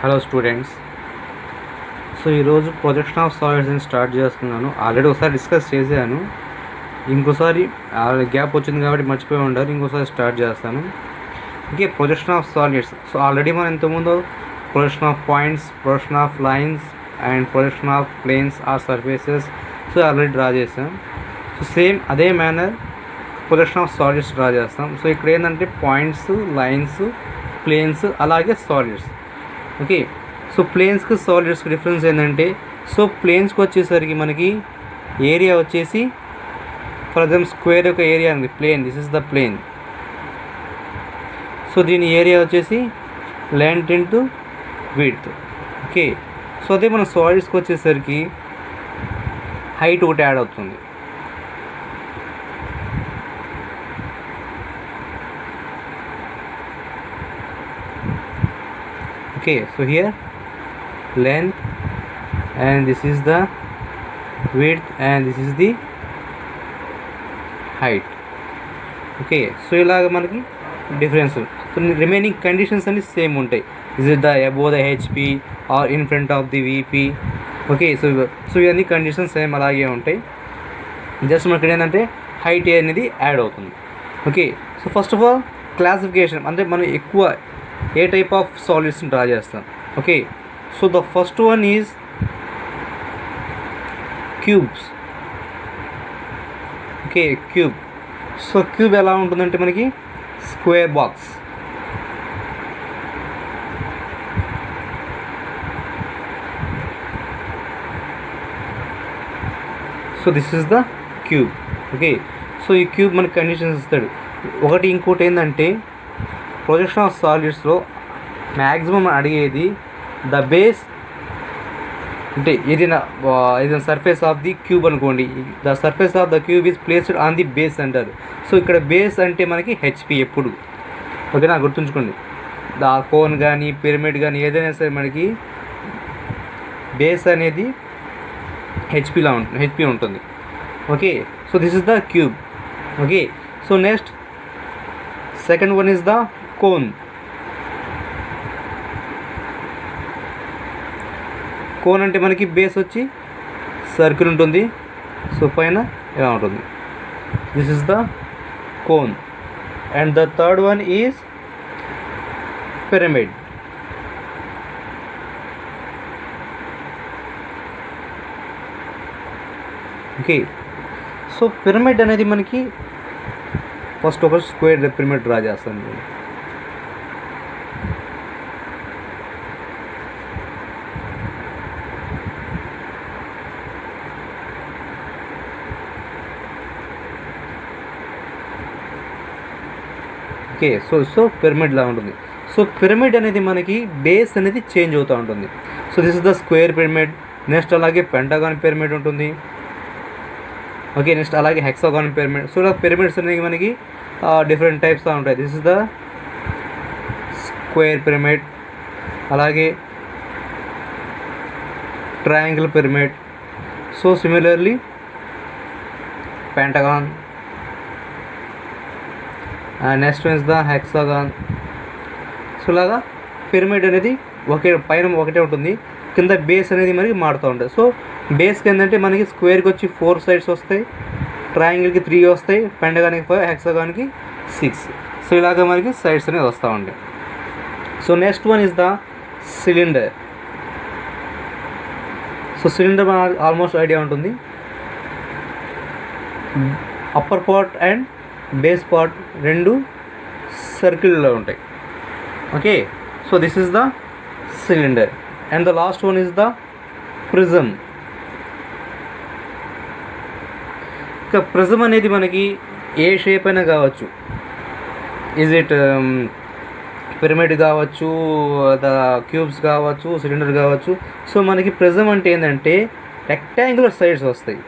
Hello students. So ఈరోజు projection of సాలిడ్స్ని start చేస్తున్నాను. Already ఒకసారి డిస్కస్ చేశాను, ఇంకోసారి గ్యాప్ వచ్చింది కాబట్టి మర్చిపోయి ఉండాలి. ఇంకోసారి స్టార్ట్ చేస్తాను. Okay, projection of solids. So already మనం ఇంతకుముందు projection of points, projection of lines and projection of planes or surfaces so already draw చేసాం. సో సేమ్ అదే manner projection of solids draw చేస్తాం. సో ఇక్కడ ఏంటంటే పాయింట్స్, లైన్స్, ప్లేన్స్ అలాగే solids. Okay, so ప్లేన్స్కి సాలిడ్స్కి డిఫరెన్స్ ఏంటంటే, సో ప్లేన్స్కి వచ్చేసరికి మనకి ఏరియా వచ్చేసి ఫర్ ఎగ్జాంపుల్ స్క్వేర్ యొక్క ఏరియా ఉంది, plane, this is the plane. So దీని ఏరియా వచ్చేసి length into width. Okay, so అదే మన సాలిడ్స్కి వచ్చేసరికి హైట్ ఒకటి యాడ్ అవుతుంది. Okay, so here length and this is the width and this is the height. Okay, so ఇలాగ మనకి డిఫరెన్స్. సో రిమైనింగ్ కండిషన్స్ అన్ని సేమ్ ఉంటాయి. Is it the above the HP or in front of the VP. Okay, so ఇవన్నీ conditions same అలాగే ఉంటాయి. Just మనకి ఏంటంటే height అనేది యాడ్ అవుతుంది. Okay, so first of all classification అంటే మనం ఎక్కువ ఏ టైప్ ఆఫ్ సాలిడ్స్ని డ్రా చేస్తాం. Okay, so the first one is cubes. Okay, cube. So cube ఎలా ఉంటుందంటే మనకి square box. So this is the cube. Okay, so ఈ క్యూబ్ మనకి కండిషన్స్ ఇస్తాడు. ఒకటి ఇంకోటి ఏంటంటే ప్రొజెక్షన్ ఆఫ్ సాలిడ్స్లో మ్యాక్సిమం అడిగేది ద బేస్, అంటే ఏదైనా సర్ఫేస్ ఆఫ్ ది క్యూబ్ అనుకోండి, the surface of the cube is placed on the base అంటారు. సో ఇక్కడ బేస్ అంటే మనకి హెచ్పి ఎప్పుడు. ఓకేనా, గుర్తుంచుకోండి. ద కోన్ కానీ పిరమిడ్ కానీ ఏదైనా సరే మనకి బేస్ అనేది హెచ్పి ఉంటుంది. Okay, so this is the cube. Okay, so next second one is the cone. Cone అంటే మనకి బేస్ వచ్చి సర్కిల్ ఉంటుంది, సో పైన ఇలా ఉంటుంది. This is the cone. And the third one is pyramid. Okay, so pyramid అనేది మనకి first ఒక స్క్వేర్ పిరమిడ్ డ్రా చేస్తాను. ఓకే, సో పిరమిడ్లా ఉంటుంది. సో పిరమిడ్ అనేది మనకి బేస్ అనేది చేంజ్ అవుతూ ఉంటుంది. So this is the square pyramid. Next అలాగే పెంటగాన్ పిరమిడ్ ఉంటుంది. ఓకే, నెక్స్ట్ అలాగే హెక్సాగాన్ పిరమిడ్. సో ఇలా పిరమిడ్స్ అనేవి మనకి డిఫరెంట్ టైప్స్గా ఉంటాయి. This is the square pyramid, అలాగే triangle pyramid. So similarly pentagon. Next is the hexagon. So ఇలాగా పిరమిడ్ అనేది పైన ఒకటే ఉంటుంది, కింద బేస్ అనేది మనకి మారుతూ ఉంటుంది. సో బేస్కి ఏంటంటే మనకి స్క్వేర్కి వచ్చి 4 సైడ్స్ వస్తాయి, ట్రయాంగిల్కి 3 వస్తాయి, పెంటగాన్కి 5, హెక్సాగాన్కి 6. సో ఇలాగ మనకి సైడ్స్ అనేది వస్తూ ఉంటాయి. So next one is the cylinder. So cylinder మన ఆల్మోస్ట్ ఐడియా ఉంటుంది. Upper part and base part రెండు సర్కిల్లో ఉంటాయి. Okay, so this is the cylinder. And the last one is the prism. ఇక ప్రిజమ్ అనేది మనకి ఏ షేప్ అయినా కావచ్చు. ఈజ్ ఇట్ పిరమిడ్ కావచ్చు, ద క్యూబ్స్ కావచ్చు, సిలిండర్ కావచ్చు. సో మనకి ప్రిజమ్ అంటే ఏంటంటే రెక్టాంగులర్ సైడ్స్ వస్తాయి.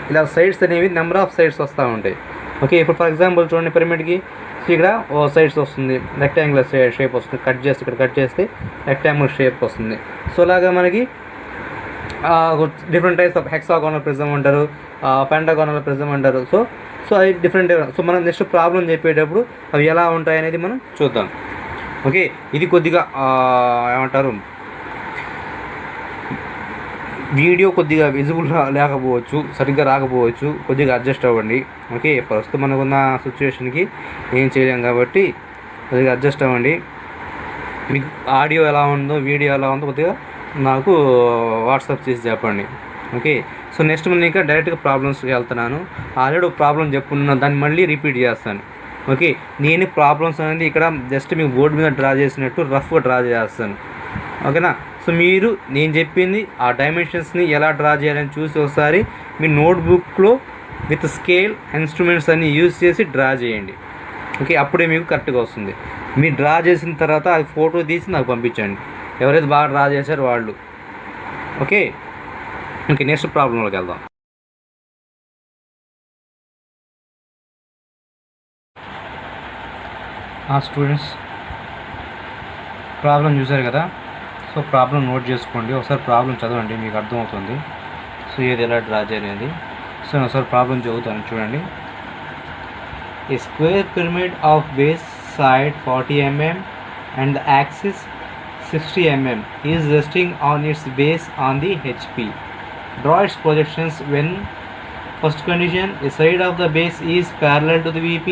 ఇలా సైడ్స్ అనేవి నెంబర్ ఆఫ్ సైడ్స్ వస్తూ ఉంటాయి. ఓకే, ఇప్పుడు ఫర్ ఎగ్జాంపుల్ చూడండి, పిరమిడ్కి ఇక్కడ సైడ్స్ వస్తుంది, రెక్టాంగులర్ షేప్ వస్తుంది. ఇక్కడ కట్ చేస్తే రెక్టాంగులర్ షేప్ వస్తుంది. సో అలాగా మనకి different types of hexagonal prism అంటారు, పెంటాగోనల్ ప్రిజమ్ అంటారు. సో అది డిఫరెంట్. సో మనం నెక్స్ట్ ప్రాబ్లం చెప్పేటప్పుడు అవి ఎలా ఉంటాయి అనేది మనం చూద్దాం. ఓకే, ఇది కొద్దిగా ఏమంటారు, వీడియో కొద్దిగా విజిబుల్ లేకపోవచ్చు, సరిగ్గా రాకపోవచ్చు, కొద్దిగా అడ్జస్ట్ అవ్వండి. ఓకే, ప్రస్తుతం మనకున్న సిచ్యువేషన్కి ఏం చేయలేం కాబట్టి కొద్దిగా అడ్జస్ట్ అవ్వండి. మీకు ఆడియో ఎలా ఉందో వీడియో ఎలా ఉందో కొద్దిగా నాకు వాట్సాప్ చేసి చెప్పండి. ఓకే, సో నెక్స్ట్ మనం ఇంకా డైరెక్ట్గా ప్రాబ్లమ్స్కి వెళ్తున్నాను. ఆల్రెడీ ఒక ప్రాబ్లం చెప్పుకున్నాను, దాన్ని మళ్ళీ రిపీట్ చేస్తాను. ఓకే, నేను ప్రాబ్లమ్స్ అనేది ఇక్కడ జస్ట్ మీకు బోర్డు మీద డ్రా చేసినట్టు రఫ్గా డ్రా చేస్తాను. ఓకేనా, సో మీరు నేను చెప్పింది ఆ డైమెన్షన్స్ని ఎలా డ్రా చేయాలని చూసి ఒకసారి మీ నోట్బుక్లో విత్ స్కేల్ ఇన్స్ట్రుమెంట్స్ అన్ని యూజ్ చేసి డ్రా చేయండి. ఓకే, అప్పుడే మీకు కరెక్ట్గా వస్తుంది. మీరు డ్రా చేసిన తర్వాత అది ఫోటో తీసి నాకు పంపించండి, ఎవరైతే బాగా డ్రా చేశారో వాళ్ళు. ఓకే, ఓకే, నెక్స్ట్ ప్రాబ్లంలోకి వెళ్దాం. స్టూడెంట్స్, ప్రాబ్లం చూసారు కదా. సో ప్రాబ్లం నోట్ చేసుకోండి, ఒకసారి ప్రాబ్లం చదవండి, మీకు అర్థమవుతుంది సో ఏది ఎలా డ్రా చేయాలి. సో నేను ఒకసారి ప్రాబ్లం చదువుతాను, చూడండి. A square pyramid of base side 40 mm and the axis 60 mm is resting on its base on the HP. Draw its projections when first condition a side of the base is parallel to the VP,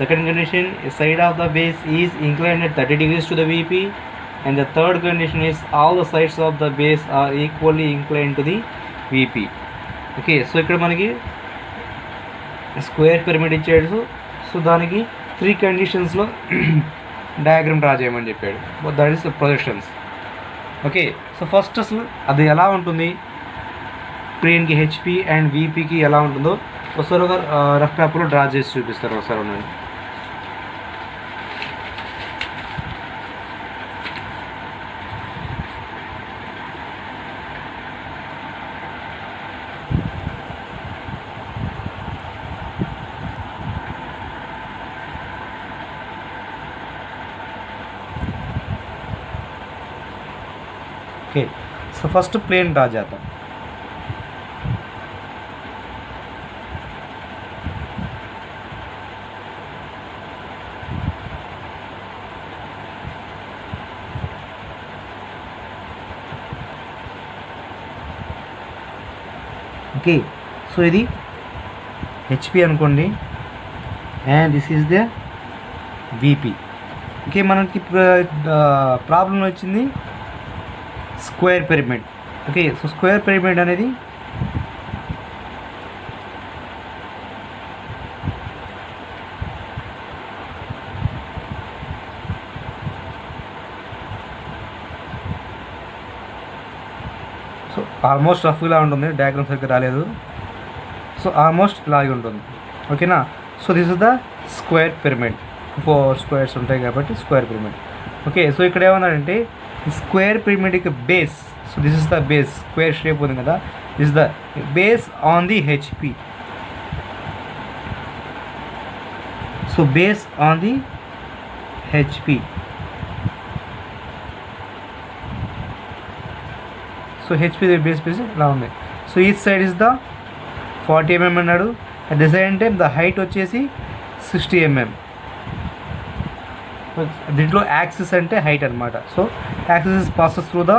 second condition a side of the base is inclined at 30 degrees to the VP, and the third condition is all the sides of the base are equally inclined to the VP. Okay, so ఇక్కడ మనకి square pyramid ఇచ్చాడు. So దానికి 3 కండిషన్స్లో diagram draw చేయమని చెప్పాడు. That is projections. Okay, so first అసలు అది ఎలా ఉంటుంది, ప్లేన్కి హెచ్పి అండ్ వీపీకి ఎలా ఉంటుందో ఒకసారి ఒక రఫ్ పేపర్లో డ్రా చేసి చూపిస్తారు. ఒకసారి ఉండండి. Okay, so first plane draw చేద్దాం. ఓకే, సో ఇది హెచ్పి అనుకోండి and this is the VP. Okay, మనకి ప్రాబ్లం వచ్చింది square pyramid. Okay, so square pyramid అనేది సో ఆల్మోస్ట్ రఫ్గా ఉంటుంది, డయాగ్రామ్ సరిగ్గా రాలేదు. సో ఆల్మోస్ట్ ఇలాగే ఉంటుంది. ఓకేనా, so this is the square pyramid. 4 squares ఉంటాయి కాబట్టి స్క్వేర్ పిరమిడ్. ఓకే, సో ఇక్కడ ఏమన్నారంటే స్క్వేర్ పిరమిడ్కి base, so this is the base, square shape ఉంది కదా, this the base on the HP. So base on the HP. So HP base ఇలా ఉంది. So each side is the 40 mm అన్నాడు. At the same time the height వచ్చేసి 60 mm. దీంట్లో axis అంటే height అనమాట. So axis passes through the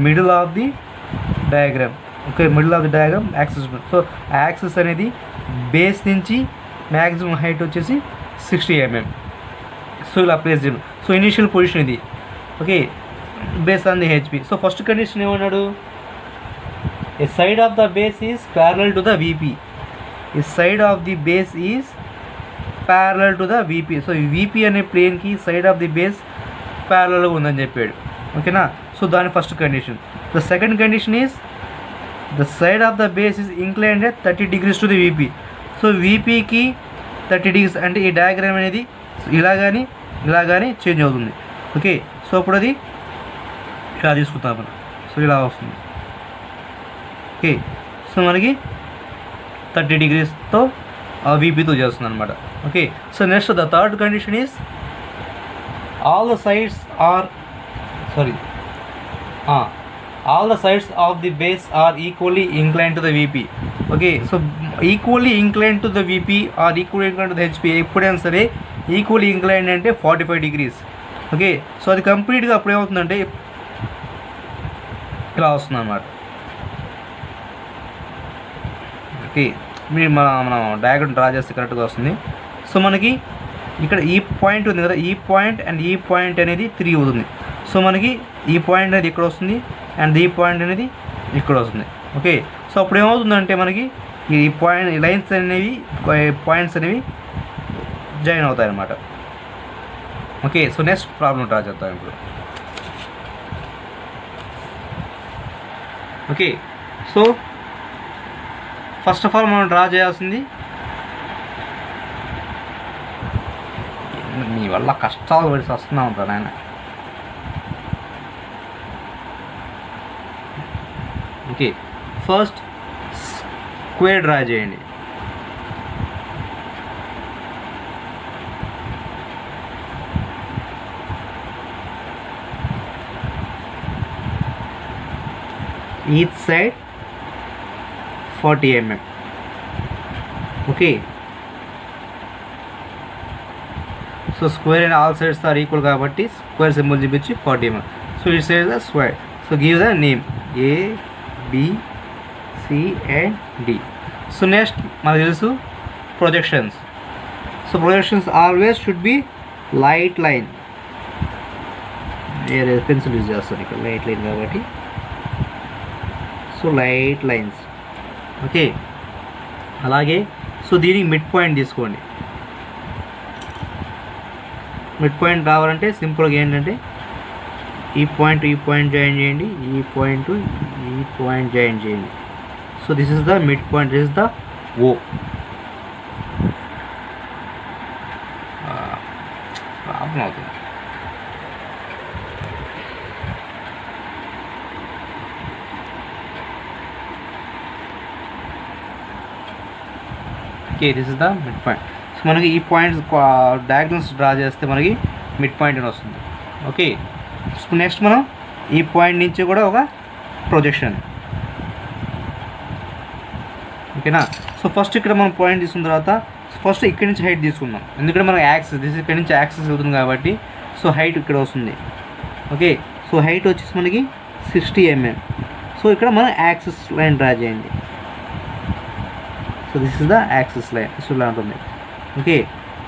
middle of the diagram. Okay, middle of the diagram axis. So axis అనేది base నుంచి maximum height వచ్చేసి 60 mm. So ఇలా place చేయండి. So initial position ఇది. Okay, base on the HP. So first condition ఏమన్నాడు, a side of the base is parallel to the VP. ఈ side of the base is parallel to the VP. So ఈ VP అనే ప్లేన్కి side of the base ప్యారలల్గా ఉందని చెప్పాడు. ఓకేనా, so దాని first condition. The second condition is the side of the base is inclined at 30 degrees to the VP. So విపికి 30 degrees అంటే ఈ డయాగ్రామ్ అనేది ఇలా కానీ చేంజ్ అవుతుంది. ఓకే, సో అప్పుడు అది ఇలా తీసుకుంటాం మనం. సో ఇలా వస్తుంది. ఓకే, సో మనకి 30 degreesతో వీపీతో చేస్తుంది అనమాట. Okay, so next the third condition is all the sides of the base are equally inclined to the VP. Okay, so equally inclined to the VP or equally inclined to the HP. ఎప్పుడైనా సరే equally inclined అంటే 45 degrees. Okay. So అది కంప్లీట్గా అప్పుడు ఏమవుతుందంటే ఇలా వస్తుంది అన్నమాట. ఓకే, మీరు మనం డయాగ్రామ్ డ్రా చేస్తే కరెక్ట్గా వస్తుంది. సో మనకి ఇక్కడ ఈ పాయింట్ ఉంది కదా, ఈ పాయింట్ అండ్ ఈ పాయింట్ అనేది 3 అవుతుంది. సో మనకి ఈ పాయింట్ అనేది ఇక్కడ వస్తుంది అండ్ ఈ పాయింట్ అనేది ఇక్కడ వస్తుంది. ఓకే, సో అప్పుడు ఏమవుతుందంటే మనకి ఈ పాయింట్ లైన్స్ అనేవి పాయింట్స్ అనేవి జాయిన్ అవుతాయి అన్నమాట. Okay, so next problem draw చేద్దాం ఇప్పుడు. Okay, so first of all మనం డ్రా చేయాల్సింది, మీ వల్ల కష్టాలు పడి వస్తున్నా ఉంటాను ఆయన. ఓకే, ఫస్ట్ స్క్వేర్ డ్రా చేయండి. Each side 40 mm. Okay, so square and all sides are equal కాబట్టి స్క్వేర్ సింబల్ చూపించి 40 mm. So it side the square. So give the name A, B, C and D. So next మనకు తెలుసు projections. So projections always should be light line. Pencil use చేస్తాను ఇక్కడ light line కాబట్టి. So light lines. Okay, అలాగే so దీనికి mid point తీసుకోండి. Mid point రావాలంటే సింపుల్గా ఏంటంటే ఈ పాయింట్ జాయిన్ చేయండి, ఈ పాయింట్ జాయిన్ చేయండి. So this is the mid point, this is the O. Problem అవుతుంది. Okay, this is the mid point. So మనకి ఈ పాయింట్స్ డయాగ్నల్స్ డ్రా చేస్తే మనకి మిడ్ పాయింట్ అని వస్తుంది. ఓకే, సో నెక్స్ట్ మనం ఈ పాయింట్ నుంచి కూడా ఒక ప్రొజెక్షన్. ఓకేనా. సో ఫస్ట్ ఇక్కడ మనం పాయింట్ తీసుకున్న తర్వాత ఫస్ట్ ఇక్కడి నుంచి హైట్ తీసుకుందాం, ఎందుకంటే మనకి యాక్సిస్ ఇక్కడి నుంచి యాక్సిస్ అవుతుంది కాబట్టి సో హైట్ ఇక్కడ వస్తుంది. ఓకే, సో హైట్ వచ్చేసి మనకి 60 mm. సో ఇక్కడ మనం యాక్సిస్ లైన్ డ్రా చేయండి. So this is the axis line, so ఇలా ఉంటుంది. ఓకే,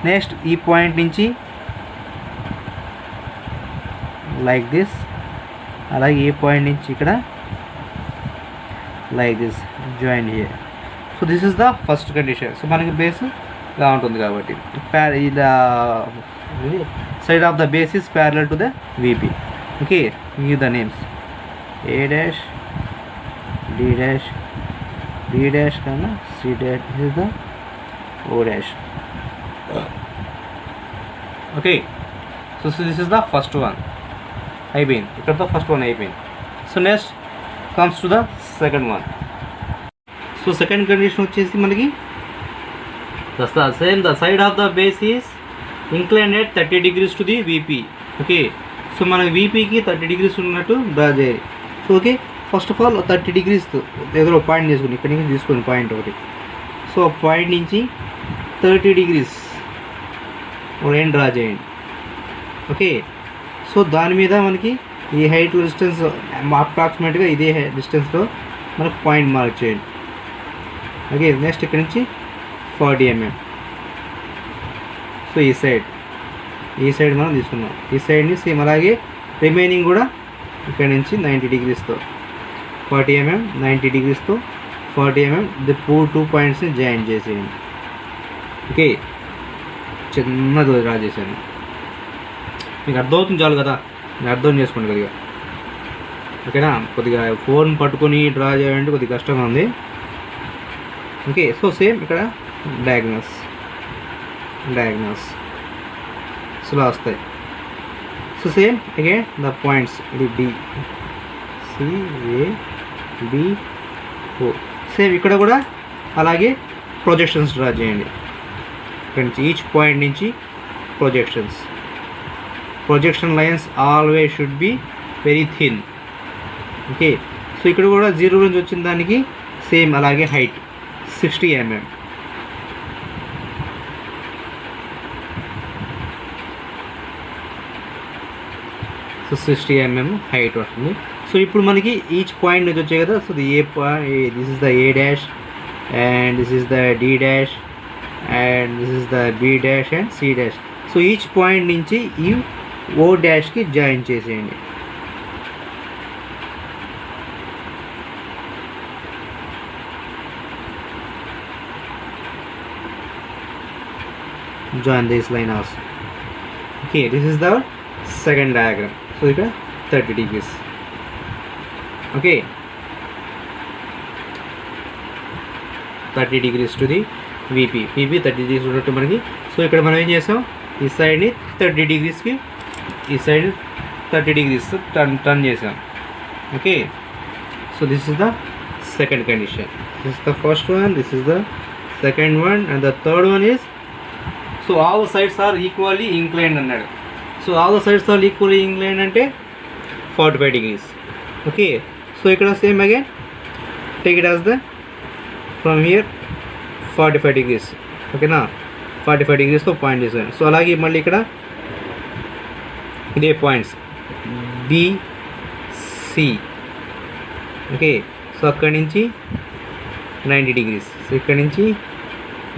నెక్స్ట్ ఈ పాయింట్ నుంచి లైక్ దిస్, అలాగే ఈ పాయింట్ నుంచి ఇక్కడ like this join here. So this is the first condition. So మనకి బేస్ ఇలా ఉంటుంది కాబట్టి ఇలా side of the base is parallel to the VP. Okay, give the names A dash, D dash, B dash, C dash. This is the O dash. Okay, so this is the first one. అయిపోయింది, ఇక్కడతో first one అయిపోయింది. So next comes to the second one. So second condition వచ్చేసి మనకి the side of the base is inclined at 30 degrees to the VP. Okay, so మనకి VPకి 30 degrees ఉన్నట్టు draw చేయాలి. So okay, first of all 30 degrees ఏదో point తీసుకుని ఇక్కడి నుంచి తీసుకుని పాయింట్ ఒకటి. సో పాయింట్ నుంచి 30 degrees లైన్ డ్రా చేయండి. ఓకే, సో దాని మీద మనకి ఈ హైట్ డిస్టెన్స్ అప్రాక్సిమేట్గా ఇదే డిస్టెన్స్లో మనకు పాయింట్ మార్క్ చేయండి. ఓకే, నెక్స్ట్ ఇక్కడ నుంచి 40 mm. సో ఈ సైడ్ మనం తీసుకున్నాం. ఈ సైడ్ని సేమ్ అలాగే రిమైనింగ్ కూడా ఇక్కడ నుంచి 90 degreesతో 40 mm, 90 degreesతో 40 mm ది 2 పాయింట్స్ని జాయిన్ చేసేయండి. ఓకే, చిన్నది డ్రా చేశాను, మీకు అర్థమవుతుంది చాలు కదా, మీరు అర్థం చేసుకోండి కొద్దిగా. ఓకేనా, కొద్దిగా ఫోన్ పట్టుకొని డ్రా చేయాలంటే కొద్దిగా కష్టంగా ఉంది. ఓకే, సో సేమ్ ఇక్కడ డయాగ్నల్స్ సో ఇలా వస్తాయి. So same again the points, ఇది D, C, A, B, O. Same ఇక్కడ కూడా అలాగే ప్రొజెక్షన్స్ డ్రా చేయండి. ఇక్కడ నుంచి ఈచ్ పాయింట్ నుంచి projection lines always should be very thin. Okay, so ఇక్కడ కూడా 0 నుంచి వచ్చిన దానికి సేమ్ అలాగే height 60 mm. So 60 mm height వస్తుంది. సో ఇప్పుడు మనకి ఈచ్ పాయింట్ నుంచి వచ్చాయి కదా. So this is the A dash and this is the D dash and this is the B dash and C dash. So each point నుంచి ఈ O డాష్కి join చేసేయండి. Join this line also. Okay, this is the second diagram. So ఇక్కడ 30 degrees. Okay, 30 degrees to the VP. VP 30 degrees ఉన్నట్టు మనకి. So ఇక్కడ మనం ఏం చేసాం, ఈ సైడ్ని 30 degreesకి ఈ సైడ్ 30 degrees టర్న్ చేసాం. Okay, so this is the second condition. This is the first one, this is the second one and the third one is so all the sides are equally inclined అన్నాడు. So all the sides are equally inclined అంటే 45 degrees. Okay, so ఇక్కడ same again take it as the from here 45 degrees. ఓకేనా, 45 degreesతో point చేశాను. So అలాగే మళ్ళీ ఇక్కడ ఇదే points BC. Okay, so అక్కడి నుంచి 90 degrees. సో ఇక్కడ నుంచి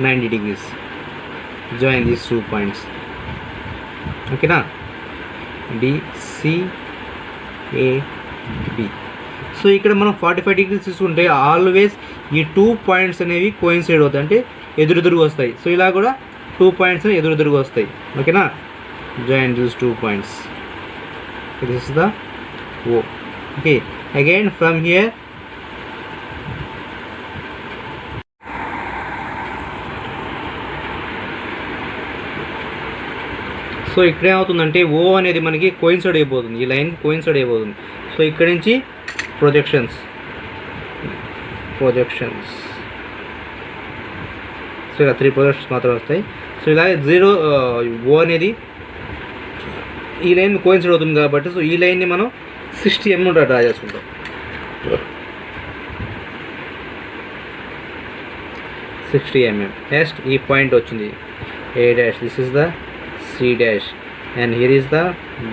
90 degrees. Join these 2 points. Okay na, DCAB. So ఇక్కడ మనం 45 degrees తీసుకుంటే ఆల్వేస్ ఈ 2 పాయింట్స్ అనేవి కోయిన్సైడ్ అవుతాయి, అంటే ఎదురెదురుగా వస్తాయి. సో ఇలా కూడా 2 పాయింట్స్ ఎదురెదురుగా వస్తాయి. ఓకేనా, join these 2 points. This is the O. Okay, again from here so ఇక్కడ ఏమవుతుందంటే ఓ అనేది మనకి కోయిన్సైడ్ అయిపోతుంది, ఈ లైన్ కోయిన్సైడ్ అయిపోతుంది. సో ఇక్కడ నుంచి ప్రొజెక్షన్స్ సో ఇలా 3 ప్రొజెక్షన్స్ మాత్రం వస్తాయి. సో ఇలా 0 ఓ అనేది ఈ లైన్ కోయిన్సైడ్ అవుతుంది కాబట్టి సో ఈ లైన్ని మనం 60 mm డ్రా చేసుకుంటాం. 60 mm. నెక్స్ట్ ఈ పాయింట్ వచ్చింది A dash, this is the C dash and here is the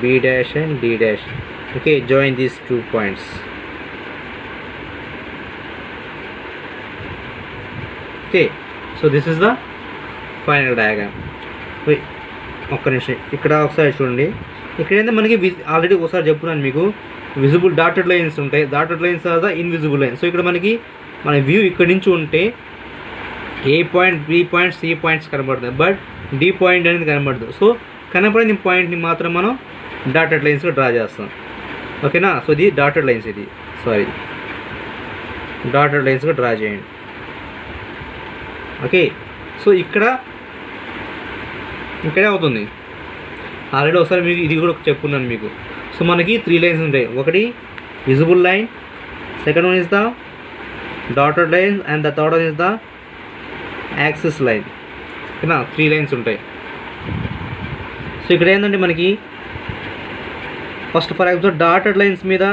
B dash and D dash. Okay, join these 2 points. Okay, so this is the final diagram. Wait, ఒక్క నిమిషం ఇక్కడ ఒకసారి చూడండి. ఇక్కడ ఏంటంటే మనకి ఆల్రెడీ ఒకసారి చెప్తున్నాను మీకు, విజిబుల్ డాటెడ్ లైన్స్ ఉంటాయి. Dotted lines are the invisible lines. So ఇక్కడ మనకి మన వ్యూ ఇక్కడ నుంచి ఉంటే A point, B point, C points కనబడుతుంది, బట్ డి పాయింట్ అనేది కనబడదు. సో కనబడిన పాయింట్ని మాత్రం మనం డాటెడ్ లైన్స్గా డ్రా చేస్తాం. ఓకేనా, సో ఇది డాటెడ్ లైన్స్, ఇది డాటెడ్ లైన్స్గా డ్రా చేయండి. ఓకే, సో ఇక్కడే అవుతుంది. ఆల్రెడీ ఒకసారి మీకు ఇది కూడా చెప్పుకున్నాను మీకు. సో మనకి 3 లైన్స్ ఉంటాయి. ఒకటి visible line, second one is the dotted line and the third one is the axis line. ఓకేనా, 3 లైన్స్ ఉంటాయి. సో ఇక్కడ ఏంటంటే మనకి first for example dotted lines మీద,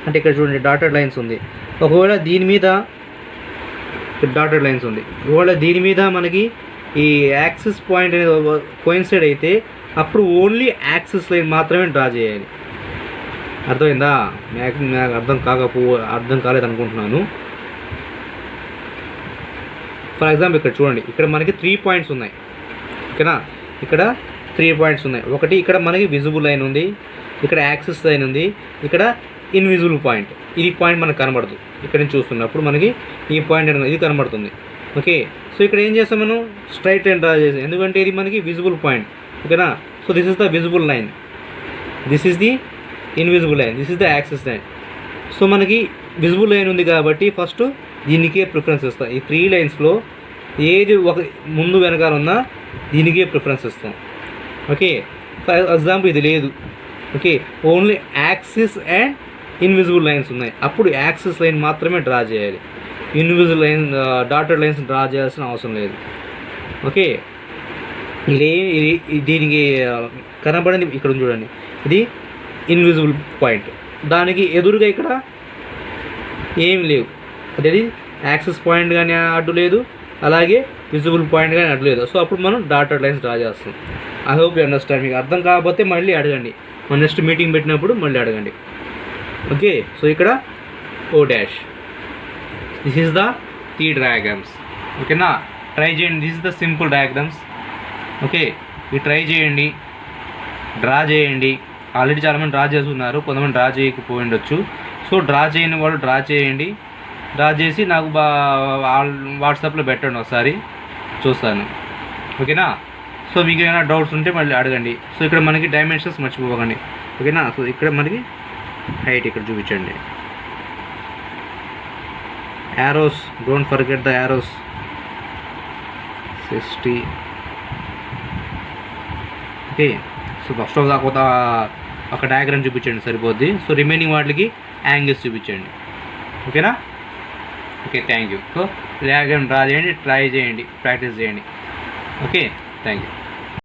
అంటే ఇక్కడ చూడండి డాటెడ్ లైన్స్ ఉంది. ఒకవేళ దీని మీద డాటెడ్ లైన్స్ ఉంది, ఒకవేళ దీని మీద మనకి ఈ యాక్సిస్ పాయింట్ అనేది కోయిన్సైడ్ అయితే అప్పుడు ఓన్లీ యాక్సిస్ లైన్ మాత్రమే డ్రా చేయాలి. అర్థమైందా? నాకు అర్థం కాలేదు అనుకుంటున్నాను. ఫర్ ఎగ్జాంపుల్ ఇక్కడ చూడండి, ఇక్కడ మనకి 3 పాయింట్స్ ఉన్నాయి. ఓకేనా, ఇక్కడ 3 పాయింట్స్ ఉన్నాయి. ఒకటి ఇక్కడ మనకి విజిబుల్ లైన్ ఉంది, ఇక్కడ యాక్సిస్ లైన్ ఉంది, ఇక్కడ ఇన్విజిబుల్ పాయింట్. ఇది పాయింట్ మనకు కనబడదు. ఇక్కడ నుంచి చూస్తున్నప్పుడు మనకి ఈ పాయింట్ ఇది కనబడుతుంది. ఓకే, సో ఇక్కడ ఏం చేస్తాం, మనం స్ట్రైట్ లైన్ డ్రా చేసాం, ఎందుకంటే ఇది మనకి విజిబుల్ పాయింట్. ఓకేనా, so this is the visible line, this is the invisible line, this is the axis line. So మనకి విజిబుల్ లైన్ ఉంది కాబట్టి ఫస్ట్ దీనికే ప్రిఫరెన్స్ ఇస్తాం. ఈ 3 లైన్స్లో ఏది ఒక ముందు వెనకాల ఉన్నా దీనికే ప్రిఫరెన్స్ ఇస్తాం. ఓకే, ఫర్ ఎగ్జాంపుల్ ఇది లేదు. Okay, only axis and invisible lines ఉన్నాయి, అప్పుడు యాక్సిస్ లైన్ మాత్రమే డ్రా చేయాలి. Invisible line dotted lines draw చేయాల్సిన అవసరం లేదు. ఓకే, దీనికి కనబడింది ఇక్కడ చూడండి, ఇది ఇన్విజిబుల్ పాయింట్, దానికి ఎదురుగా ఇక్కడ ఏమి లేవు, అదే యాక్సిస్ పాయింట్ కానీ అడ్డు లేదు, అలాగే విజిబుల్ పాయింట్ కానీ అడలేదు. సో అప్పుడు మనం డాటెడ్ లైన్స్ డ్రా చేస్తాం. I hope you understand. మీకు అర్థం కాకపోతే మళ్ళీ అడగండి, మన నెక్స్ట్ మీటింగ్ పెట్టినప్పుడు మళ్ళీ అడగండి. ఓకే, సో ఇక్కడ O dash, this is the T diagrams. ఓకేనా, ట్రై చేయండి. This is the simple diagrams. Okay, ఇది ట్రై చేయండి, డ్రా చేయండి. ఆల్రెడీ చాలామంది డ్రా చేస్తున్నారు, కొంతమంది డ్రా చేయకపోయి ఉండొచ్చు. సో డ్రా చేయని వాళ్ళు డ్రా చేయండి, డ్రా చేసి నాకు వాట్సాప్లో పెట్టండి, ఒకసారి చూస్తాను. ఓకేనా, సో మీకు ఏమైనా డౌట్స్ ఉంటే మళ్ళీ అడగండి. సో ఇక్కడ మనకి డైమెన్షన్స్ మర్చిపోకండి. ఓకేనా, సో ఇక్కడ మనకి హైట్ ఇక్కడ చూపించండి. Arrows, don't forget the arrows. 60. Okay, so first of దాకా ఒక డయాగ్రామ్ చూపించండి సరిపోద్ది. సో రిమైనింగ్ వాటికి యాంగిల్స్ చూపించండి. ఓకేనా, okay, thank you. So diagram draw చేయండి, ట్రై చేయండి, ప్రాక్టీస్ చేయండి. Okay, thank you.